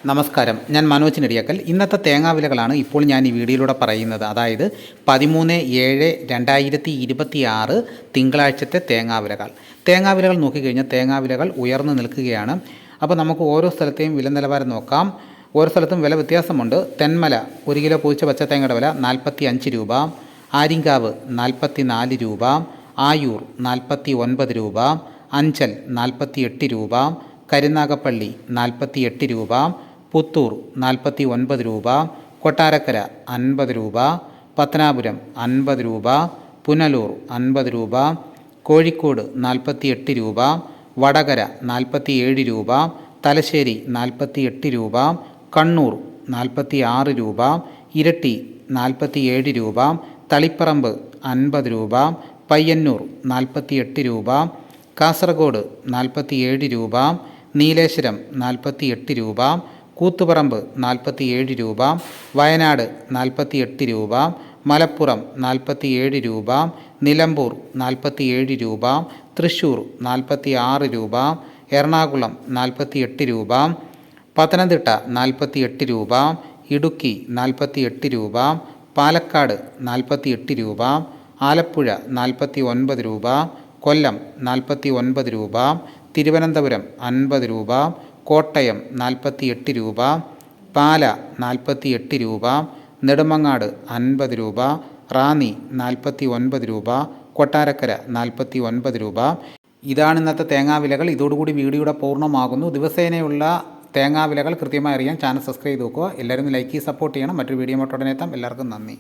നമസ്കാരം, ഞാൻ മനോജ് നെടിയാക്കൽ. ഇന്നത്തെ തേങ്ങാവിലകളാണ് ഇപ്പോൾ ഞാൻ ഈ വീഡിയോയിലൂടെ പറയുന്നത്. അതായത് 13/7/2026 തിങ്കളാഴ്ചത്തെ തേങ്ങാവിലകൾ നോക്കിക്കഴിഞ്ഞാൽ തേങ്ങാവിലകൾ ഉയർന്നു നിൽക്കുകയാണ്. അപ്പോൾ നമുക്ക് ഓരോ സ്ഥലത്തെയും വില നിലവാരം നോക്കാം. ഓരോ സ്ഥലത്തും വില വ്യത്യാസമുണ്ട്. തെന്മല 1 കിലോ പൂച്ച പച്ചത്തേങ്ങയുടെ വില 45 രൂപ, ആര്യങ്കാവ് 44 രൂപ, ആയൂർ 49 രൂപ, അഞ്ചൽ 48 രൂപ, കരുനാഗപ്പള്ളി 48 രൂപ, പുത്തൂർ 49 രൂപ, കൊട്ടാരക്കര 50 രൂപ, പത്തനാപുരം 50 രൂപ, പുനലൂർ 50 രൂപ, കോഴിക്കോട് 48 രൂപ, വടകര 47 രൂപ, തലശ്ശേരി 48 രൂപ, കണ്ണൂർ 46 രൂപ, ഇരട്ടി 47 രൂപ, തളിപ്പറമ്പ് 50 രൂപ, പയ്യന്നൂർ 48 രൂപ, കാസർഗോഡ് 47 രൂപ, നീലേശ്വരം 48 രൂപ, കൂത്തുപറമ്പ് 47 രൂപ, വയനാട് 48 രൂപ, മലപ്പുറം 47 രൂപ, നിലമ്പൂർ 47 രൂപ, തൃശ്ശൂർ 46 രൂപ, എറണാകുളം 48 രൂപ, പത്തനംതിട്ട 48 രൂപ, ഇടുക്കി 48 രൂപ, പാലക്കാട് 48 രൂപ, ആലപ്പുഴ 49 രൂപ, കൊല്ലം 49 രൂപ, തിരുവനന്തപുരം 50 രൂപ, കോട്ടയം 48 രൂപ, പാല 48 രൂപ, നെടുമങ്ങാട് 50 രൂപ, റാന്നി 49 രൂപ, കൊട്ടാരക്കര 49 രൂപ. ഇതാണ് ഇന്നത്തെ തേങ്ങാവിലകൾ. ഇതോടുകൂടി വീഡിയോയുടെ പൂർണ്ണമാകുന്നു. ദിവസേനയുള്ള തേങ്ങാവിലകൾ കൃത്യമായി അറിയാൻ ചാനൽ സബ്സ്ക്രൈബ് ചെയ്ത് നോക്കുക. എല്ലാവരും ലൈക്ക് ചെയ്ത് സപ്പോർട്ട് ചെയ്യണം. മറ്റൊരു വീഡിയോ ഉടനെ എത്താം. എല്ലാവർക്കും നന്ദി.